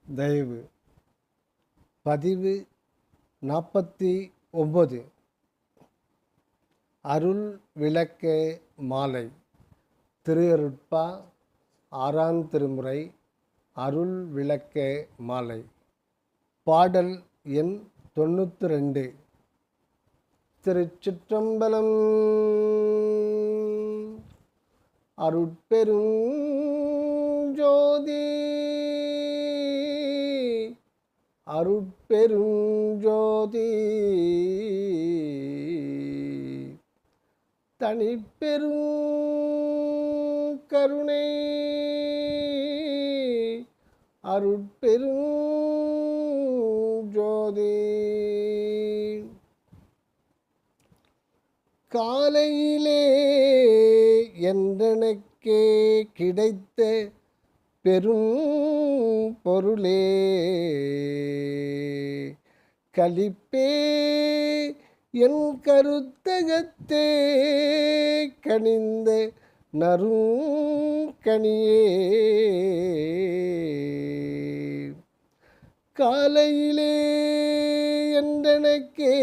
தயவு பதிவு 49 அருள் விளக்க மாலை திருஅருட்பா 6ஆம் திருமுறை அருள் விளக்க மாலை பாடல் எண் 92. திருச்சிற்றம்பலம். அருட்பெரும் ஜோதி அருட்பெரும் ஜோதி தனிப்பெரும் கருணை அருட்பெரும் ஜோதி. காலையிலே என்றெனக்கே கிடைத்த பெரும் பொருளே கலிப்பே என் கருத்தகத்தே கனிந்த நறுங்கனியே. காலையிலே என்றெனக்கே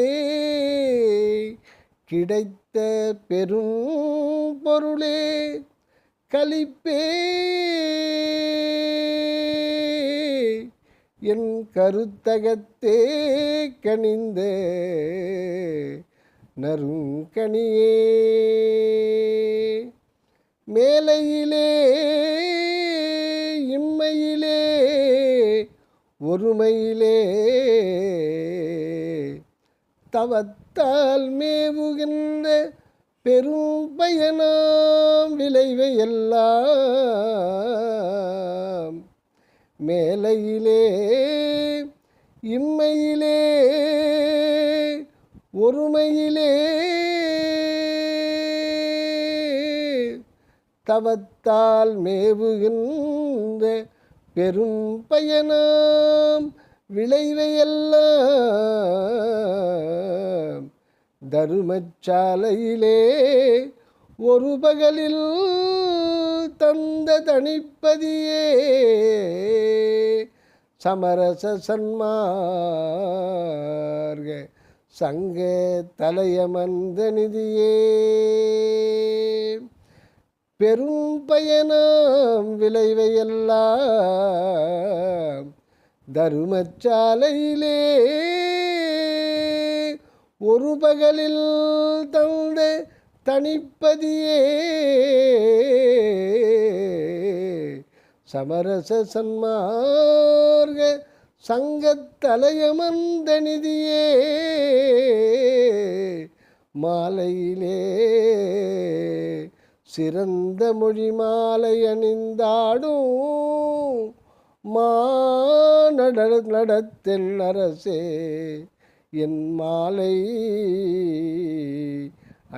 கிடைத்த பெரும் பொருளே கலிப்பே என் கருத்தகத்தே கனிந்த நறுங்கனியே. மேலையிலே இம்மையிலே ஒருமையிலே தவத்தால் மேவுகின்ற பெரும் பயனாம் விளைவை எல்லாம் மேலையிலே இம்மையிலே ஒருமையிலே தவத்தால் மேவுகின்ற பெரும் பயனாம் விளைவையெல்லாம் தருமச்சாலையிலே ஒரு பகலில் தந்த தனிப்பதியே சமரச சன்மார்க சங்க தலையமர்ந்த நிதியே. பெரும் பயனாம் விளைவையெல்லாம் தருமச்சாலையிலே ஒரு பகலில் தந்த தனிப்பதியே சமரச சன்மார்க சங்கத்தலையமர்ந்த நிதியே. மாலையிலே சிறந்த மொழி மாலை அணிந்தாடும் நடத்தென் அரசே என் மாலை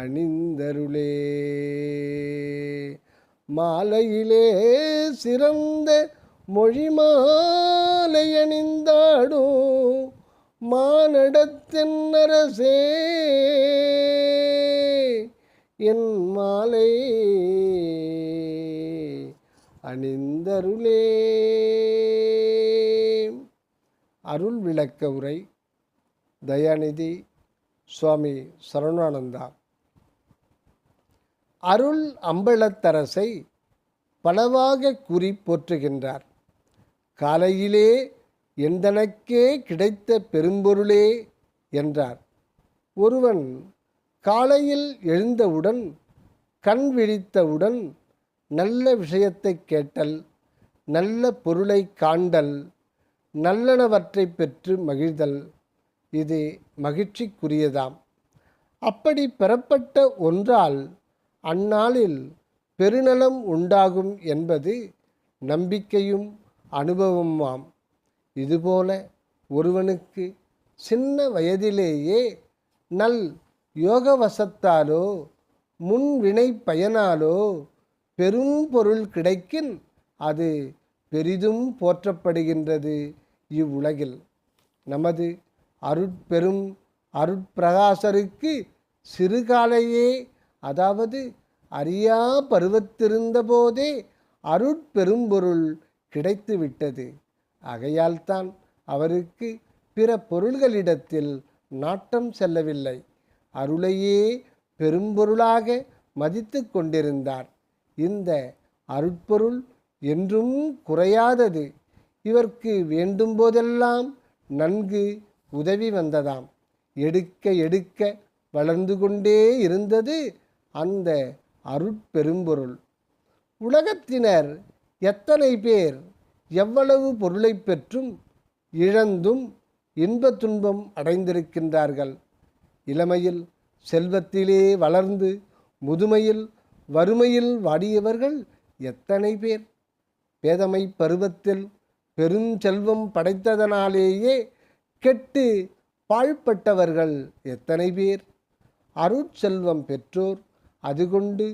அணிந்தருளே. மாலையிலே சிறந்த மொழி மாலை அணிந்தாடும் மானடத்தென் அரசே என் மாலை அணிந்தருளே. அருள் விளக்க உரை தயாநிதி சுவாமி சரவணானந்தா. அருள் அம்பலத்தரசை பலவாக கூறி போற்றுகின்றார். காலையிலே எந்தனக்கே கிடைத்த பெரும்பொருளே என்றார். ஒருவன் காலையில் எழுந்தவுடன் கண் விழித்தவுடன் நல்ல விஷயத்தை கேட்டல், நல்ல பொருளை காண்டல், நல்லனவற்றை பெற்று மகிழ்தல் இது மகிழ்ச்சிக்குரியதாம். அப்படி பெறப்பட்ட ஒன்றால் அந்நாளில் பெருநலம் உண்டாகும் என்பது நம்பிக்கையும் அனுபவமாம். இதுபோல ஒருவனுக்கு சின்ன வயதிலேயே நல் யோகவசத்தாலோ முன்வினை பயனாலோ பெரும் பொருள் கிடைக்கின் அது பெரிதும் போற்றப்படுகின்றது இவ்வுலகில். நமது அருட்பெரும் அருட்பிரகாசருக்கு சிறுகாலையே, அதாவது அறியா பருவத்திருந்த போதே அருட்பெரும்பொருள் கிடைத்து விட்டது. ஆகையால்தான் அவருக்கு பிற பொருள்களிடத்தில் நாட்டம் செல்லவில்லை. அருளையே பெரும்பொருளாக மதித்து கொண்டிருந்தார். இந்த அருட்பொருள் என்றும் குறையாதது. இவர்க்கு வேண்டும் போதெல்லாம் நன்கு உதவி வந்ததாம். எடுக்க எடுக்க வளர்ந்து கொண்டே இருந்தது அந்த அருட்பெரும்பொருள். உலகத்தினர் எத்தனை பேர் எவ்வளவு பொருளை பெற்றும் இழந்தும் இன்ப துன்பம் அடைந்திருக்கின்றார்கள். இளமையில் செல்வத்திலே வளர்ந்து முதுமையில் வறுமையில் வாடியவர்கள் எத்தனை பேர். பேதமை பருவத்தில் பெருஞ்செல்வம் படைத்ததனாலேயே கெட்டு பாழ்பட்டவர்கள் எத்தனை பேர். அருட்செல்வம் பெற்றோர் அது கொண்டு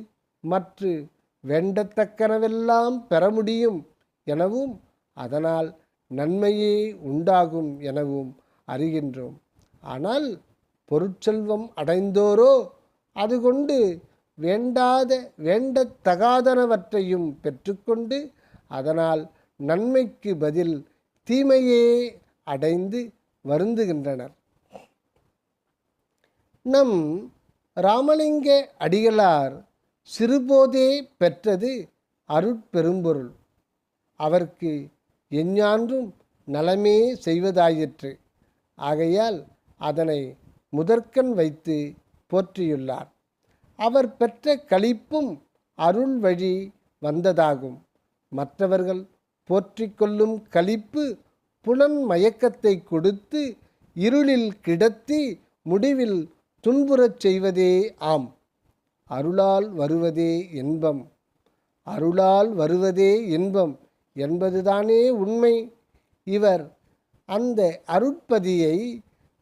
மற்ற வேண்டத்தக்கனவெல்லாம் பெற முடியும் எனவும் அதனால் நன்மையே உண்டாகும் எனவும் அறிகின்றோம். ஆனால் பொருட்செல்வம் அடைந்தோரோ அது கொண்டு வேண்டத்தகாதனவற்றையும் பெற்றுக்கொண்டு அதனால் நன்மைக்கு பதில் தீமையே அடைந்து வருந்துகின்றனர். நம் ராமலிங்க அடிகளார் சிறுபோதே பெற்றது அருட்பெரும்பொருள். அவர்க்கு எஞ்ஞான்றும் நலமே செய்வதாயிற்று. ஆகையால் அதனை முதற்கண் வைத்து போற்றியுள்ளார். அவர் பெற்ற களிப்பும் அருள் வழி வந்ததாகும். மற்றவர்கள் போற்றிக்கொள்ளும் களிப்பு புலன் மயக்கத்தை கொடுத்து இருளில் கிடத்தி முடிவில் துன்புறச் செய்வதே ஆம். அருளால் வருவதே இன்பம், அருளால் வருவதே இன்பம் என்பதுதானே உண்மை. இவர் அந்த அருட்பதியை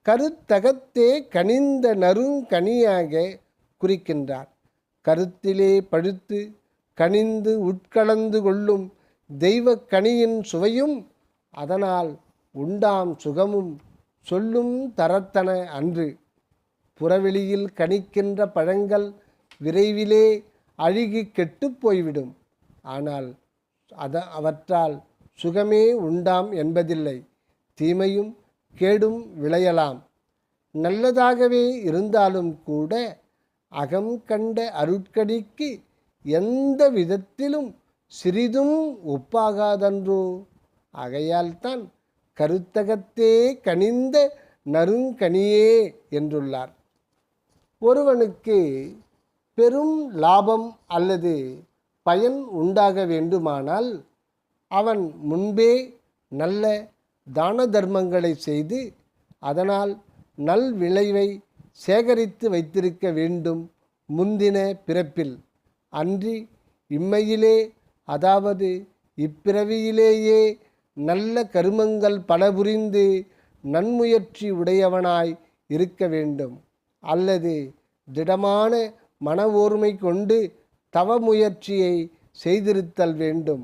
கருத்தகத்தே கனிந்த நறுங்கனியாக குறிக்கின்றார். கருத்திலே பழுத்து கனிந்து உட்கலந்து கொள்ளும் தெய்வ கனியின் சுவையும் அதனால் உண்டாம் சுகமும் சொல்லும் தரத்தன அன்று. புறவெளியில் கனிக்கின்ற பழங்கள் விரைவிலே அழுகி கெட்டு போய்விடும். ஆனால் அவற்றால் சுகமே உண்டாம் என்பதில்லை. தீமையும் கேடும் விளையலாம். நல்லதாகவே இருந்தாலும் கூட அகம் கண்ட அருட்கடிக்கு எந்த விதத்திலும் சிறிதும் ஒப்பாகாதன்றோ. ஆகையால்தான் கருத்தகத்தே கனிந்த நறுங்கனியே என்றுள்ளார். ஒருவனுக்கு பெரும் லாபம் அல்லது பயன் உண்டாக வேண்டுமானால் அவன் முன்பே நல்ல தான தர்மங்களை செய்து அதனால் நல் விளைவை சேகரித்து வைத்திருக்க வேண்டும் முந்தின பிறப்பில். அன்றி இம்மையிலே அதாவது இப்பிறவியிலேயே நல்ல கருமங்கள் பல புரிந்து நன்முயற்சி உடையவனாய் இருக்க வேண்டும். அல்லது திடமான மன ஓர்மை கொண்டு தவ முயற்சியை செய்திருத்தல் வேண்டும்.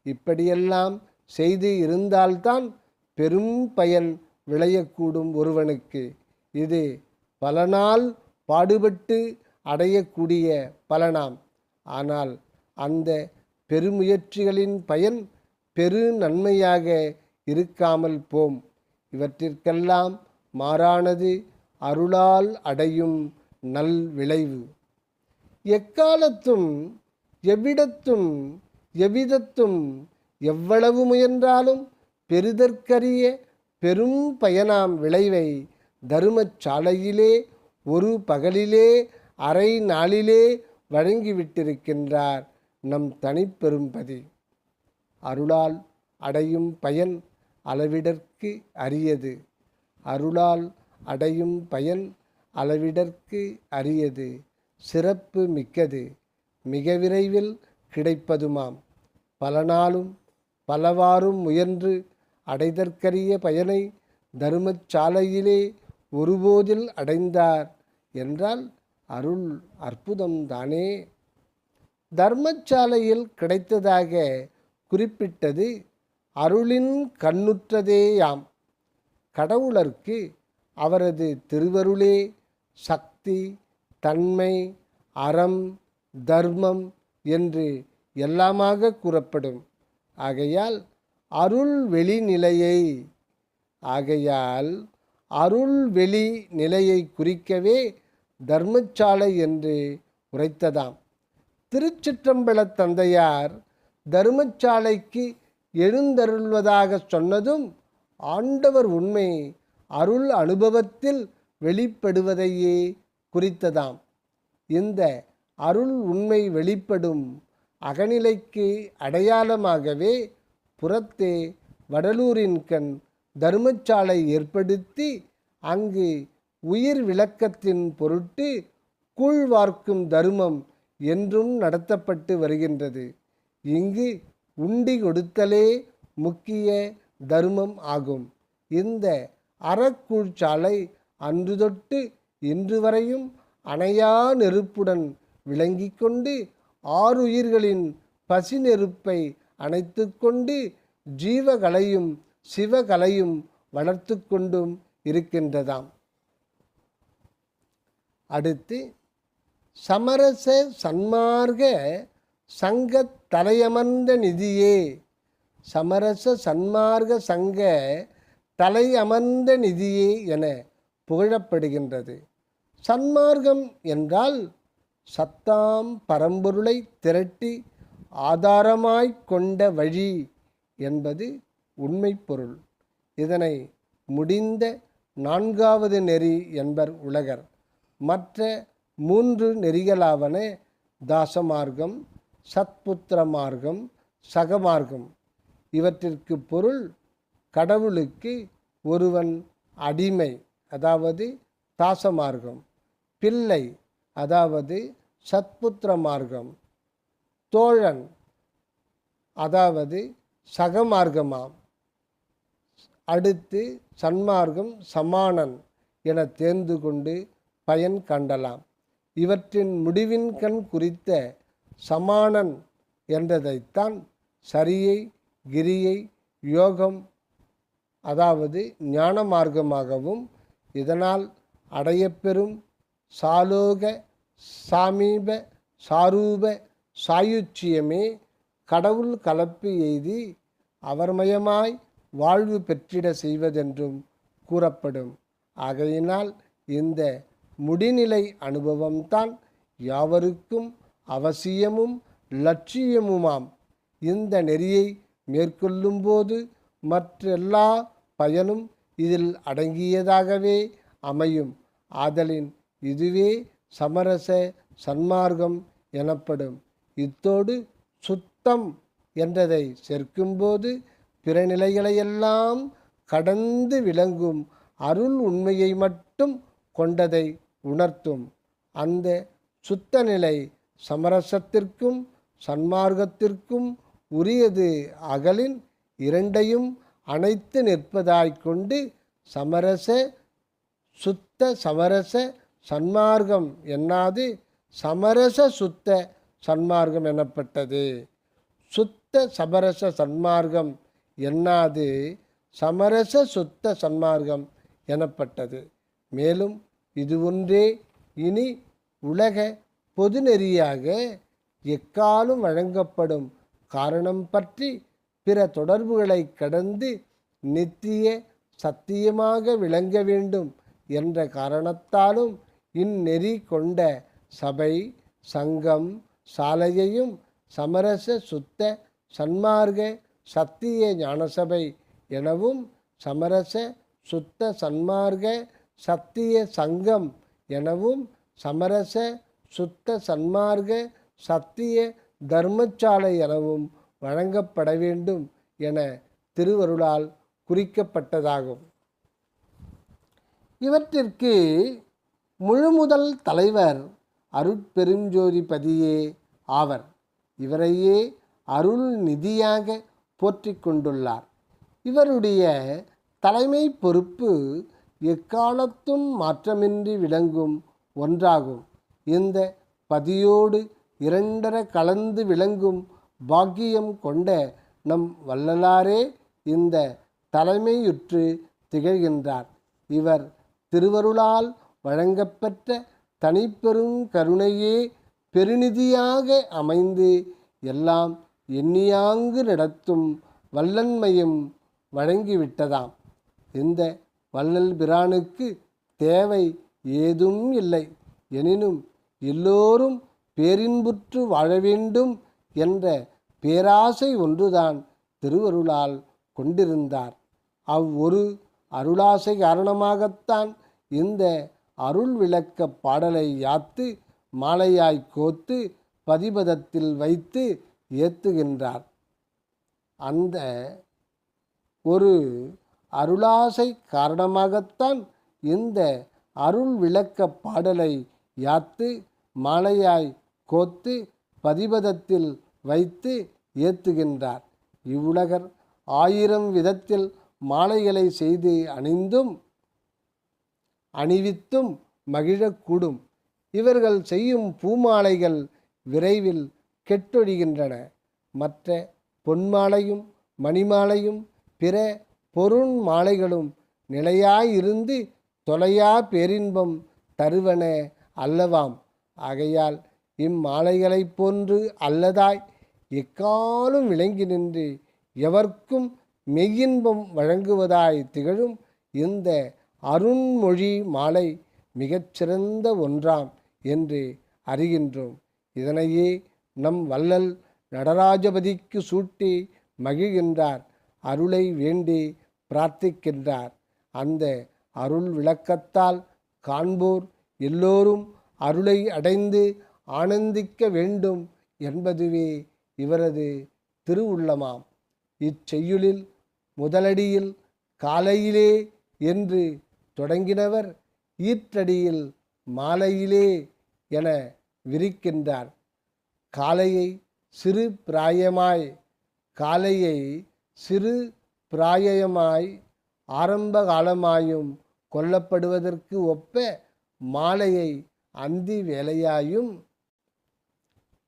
இப்படியெல்லாம் செய்து இருந்தால்தான் பெரும் பயன் விளையக்கூடும் ஒருவனுக்கு. இது பல நாள் பாடுபட்டு அடையக்கூடிய பலனாம். ஆனால் அந்த பெருமுயற்சிகளின் பயன் பெரு நன்மையாக இருக்காமல் போம். இவற்றிற்கெல்லாம் மாறானது அருளால் அடையும் நல் விளைவு. எக்காலத்தும் எவ்விடத்தும் எவ்விதத்தும் எவ்வளவு முயன்றாலும் பெறுதற்கரிய பெரும் பயனாம் விளைவை தருமச்சாலையிலே ஒரு பகலிலே அரை நாளிலே வழங்கிவிட்டிருக்கின்றார் நம் தனிப்பெரும்பதி. அருளால் அடையும் பயன் அளவிடற்கு அரியது. அருளால் அடையும் பயன் அளவிடற்கு அரியது, சிறப்பு மிக்கது, மிக விரைவில் கிடைப்பதுமாம். பல நாளும் பலவாறும் முயன்று அடைதற்கரிய பயனை தருமச்சாலையிலே ஒருபோதில் அடைந்தார் என்றால் அருள் அற்புதம்தானே. தர்மச்சாலையில் கிடைத்ததாக குறிப்பிட்டது அருளின் கண்ணுற்றதேயாம். கடவுளர்க்கு அவரது திருவருளே சக்தி, தன்மை, அறம், தர்மம் என்று எல்லாமாக கூறப்படும். ஆகையால் அருள் வெளி நிலையை. ஆகையால் அருள் வெளி நிலையை குறிக்கவே தர்மசாலை என்று உரைத்ததாம். திருச்சிற்றம்பலத் தந்தையார் தர்மசாலைக்கு எழுந்தருள்வதாக சொன்னதும் ஆண்டவர் உண்மை அருள் அனுபவத்தில் வெளிப்படுவதையே குறித்ததாம். இந்த அருள் உண்மை வெளிப்படும் அகநிலைக்கு அடையாளமாகவே புறத்தே வடலூரின் கண் தர்மசாலை ஏற்படுத்தி அங்கு உயிர் விளக்கத்தின் பொருட்டு கூழ்வார்க்கும் தர்மம் என்றும் நடத்தப்பட்டு வருகின்றது. இங்கு உண்டி கொடுத்தலே முக்கிய தர்மம் ஆகும். இந்த அறக்கூழ்ச்சாலை அன்று தொட்டு இன்று வரையும் அணையா நெருப்புடன் விளங்கி கொண்டு ஆறுயிர்களின் பசி நெருப்பை அணைத்து கொண்டு ஜீவகலையும் சிவகலையும் வளர்த்து கொண்டும் இருக்கின்றதாம். அடுத்து சமரச சன்மார்க்க சங்க தலையமர்ந்த நிதியே. சமரச சன்மார்க்க சங்க தலையமர்ந்த நிதியே என புகழப்படுகின்றது. சன்மார்க்கம் என்றால் சத்தாம் பரம்பொருளை திரட்டி ஆதாரமாய் கொண்ட வழி என்பது உண்மை பொருள். இதனை முடிந்த நான்காவது நெறி என்பர் உலகர். மற்ற 3 நெறிகளாவன தாசமார்க்கம், சத்புத்திர மார்க்கம், சகமார்க்கம். இவற்றிற்கு பொருள் கடவுளுக்கு ஒருவன் அடிமை, அதாவது தாசமார்க்கம், பிள்ளை, அதாவது சத்புத்திர மார்க்கம், தோழன், அதாவது சகமார்க்கமாம். அடுத்து சன்மார்க்கம், சமானன் என தேர்ந்து கொண்டு பயன் கண்டலாம். இவற்றின் முடிவின் கண் குறித்த சமானன் என்றதைத்தான் சரியை, கிரியை, யோகம், அதாவது ஞான மார்க்கமாகவும் இதனால் அடையப்பெறும் சாலோக சாமீப சாரூப சாயுச்சியமே கடவுள் கலப்பு எய்தி அவர்மயமாய் வாழ்வு பெற்றிட செய்வதென்றும் கூறப்படும். ஆகையினால் இந்த முடிநிலை அனுபவம்தான் யாவருக்கும் அவசியமும் லட்சியமுமாம். இந்த நெறியை மேற்கொள்ளும்போது மற்றெல்லா பயனும் இதில் அடங்கியதாகவே அமையும். ஆதலின் இதுவே சமரச சன்மார்க்கம் எனப்படும். இத்தோடு சுத்தம் என்றதை சேர்க்கும்போது பிற நிலைகளையெல்லாம் கடந்து விளங்கும் அருள் உண்மையை மட்டும் கொண்டதை உணர்த்தும். அந்த சுத்த நிலை சமரசத்திற்கும் சன்மார்க்கத்திற்கும் உரியது அகலின் இரண்டையும் அணைத்து நிற்பதாய்க் கொண்டு சமரச சுத்த சமரச சன்மார்க்கம் என்னாது சமரச சுத்த சன்மார்க்கம் எனப்பட்டது. சுத்த சமரச சன்மார்க்கம் என்னாது சமரச சுத்த சன்மார்க்கம் எனப்பட்டது. மேலும் இது ஒன்றே இனி உலக பொதுநெறியாக எக்காலும் வழங்கப்படும் காரணம் பற்றி பிற தொடர்புகளை கடந்து நித்திய சத்தியமாக விளங்க வேண்டும் என்ற காரணத்தாலும் இந்நெறி கொண்ட சபை, சங்கம், சாலையையும் சமரச சுத்த சன்மார்க்க சத்திய ஞானசபை எனவும் சமரச சுத்த சன்மார்க்க சத்திய சங்கம் எனவும் சமரச சுத்த சன்மார்க்க சத்திய தர்மசாலை எனவும் வழங்கப்பட வேண்டும் என திருவருளால் குறிக்கப்பட்டதாகும். இவற்றிற்கு முழுமுதல் தலைவர் அருட்பெருஞ்சோதிபதியே ஆவர். இவரையே அருள் நிதியாக போற்றி கொண்டுள்ளார். இவருடைய தலைமை பொறுப்பு எக்காலத்தும் மாற்றமின்றி விளங்கும் ஒன்றாகும். இந்த பதியோடு இரண்டர கலந்து விளங்கும் பாக்கியம் கொண்ட நம் வள்ளலாரே இந்த தலைமையுற்று திகழ்கின்றார். இவர் திருவருளால் வழங்கப்பெற்ற தனிப்பெரும் கருணையே பெருநிதியாக அமைந்து எல்லாம் எண்ணியாங்கு நடத்தும் வல்லன்மையும் வழங்கிவிட்டதாம். இந்த வள்ளல் பிரானுக்கு தேவை ஏதும் இல்லை. எனினும் எல்லோரும் பேரின்புற்று வாழ வேண்டும் என்ற பேராசை ஒன்றுதான் திருவருளால் கொண்டிருந்தார். அவ்வொரு அருளாசை காரணமாகத்தான் இந்த அருள் விளக்க பாடலை யாத்து மாலையாய் கோத்து பதிபதத்தில் வைத்து ஏத்துகின்றார். அந்த ஒரு அருளாசை காரணமாகத்தான் இந்த அருள் விளக்க பாடலை யாத்து மாலையாய் கோத்து பதிபதத்தில் வைத்து ஏத்துகின்றார். இவ்வுலகர் 1000 விதத்தில் மாலைகளை செய்து அணிவித்தும் மகிழக்கூடும். இவர்கள் செய்யும் பூமாலைகள் விரைவில் கெட்டொழிகின்றன. மற்ற பொன்மாலையும் மணிமாலையும் பிற பொருண் மாலைகளும் நிலையாயிருந்து தொலையா பேரின்பம் தருவன அல்லவாம். ஆகையால் இம்மாலைகளைப் போன்று அல்லதாய் எக்காலும் விளங்கி நின்று எவர்க்கும் மெய்யின்பம் வழங்குவதாய் திகழும் இந்த அருண்மொழி மாலை மிகச்சிறந்த ஒன்றாம் என்று அறிகின்றோம். இதனையே நம் வள்ளல் நடராஜபதிக்கு சூட்டி மகிழ்கின்றார். அருளை வேண்டி பிரார்த்திக்கின்றார். அந்த அருள் விளக்கத்தால் காண்போர் எல்லோரும் அருளை அடைந்து ஆனந்திக்க வேண்டும் என்பதுவே இவரது திருவுள்ளமாம். இச்செய்யுளில் முதலடியில் காலையிலே என்று தொடங்கினவர் ஈற்றடியில் மாலையிலே என விரிக்கின்றார். காலையை சிறு பிராயமாய் ஆரம்ப காலமாயும் கொல்லப்படுவதற்கு ஒப்ப மாலையை அந்தி வேலையாயும்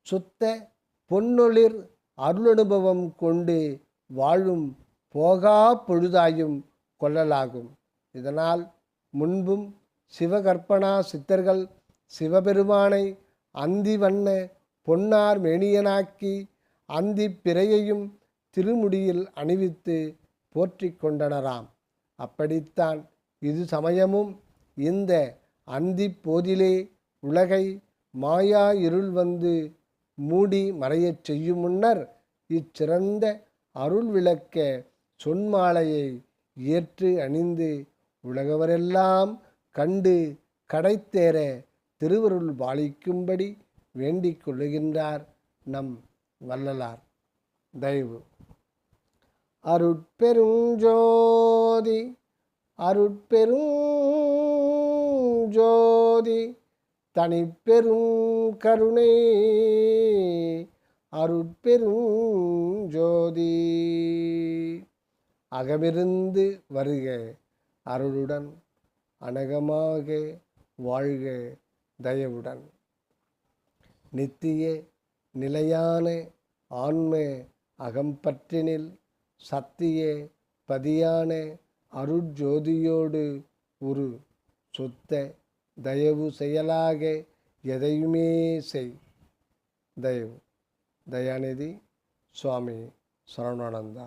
சுத்த பொன்னொளிர் அருளனுபவம் கொண்டு வாழும் போகா பொழுதாயும் கொள்ளலாகும். இதனால் முன்பும் சிவகற்பனா சித்தர்கள் சிவபெருமானை அந்தி வண்ண பொன்னார் மேனியனாக்கி அந்தி பிறையையும் திருமுடியில் அணிவித்து போற்றி கொண்டனராம். அப்படித்தான் இது சமயமும் இந்த அந்தி போதிலே உலகை மாயா இருள் வந்து மூடி மறையச் செய்யும் முன்னர் இச்சிறந்த அருள் விளக்க சொன்மாலையை ஏற்று அணிந்து உலகவரெல்லாம் கண்டு கடைத்தேற திருவருள் பாலிக்கும்படி வேண்டிக் கொள்ளுகின்றார் நம் வள்ளலார். தயவு அருட்பெருஞ்சோதி அருட்பெருஞ்சோதி தனிப்பெரும் கருணை அருட்பெருஞ்சோதி அகமிருந்து வருக அருளுடன் அனகமாக வாழ்க தயவுடன். நித்திய நிலையான ஆன்ம அகம்பற்றினில் சத்திய பதியான அருட்ஜோதியோடு ஒரு சுத்த தயவு செயலாக எதையுமே செய். தயவு. தயாநிதி சுவாமி சரவணானந்தா.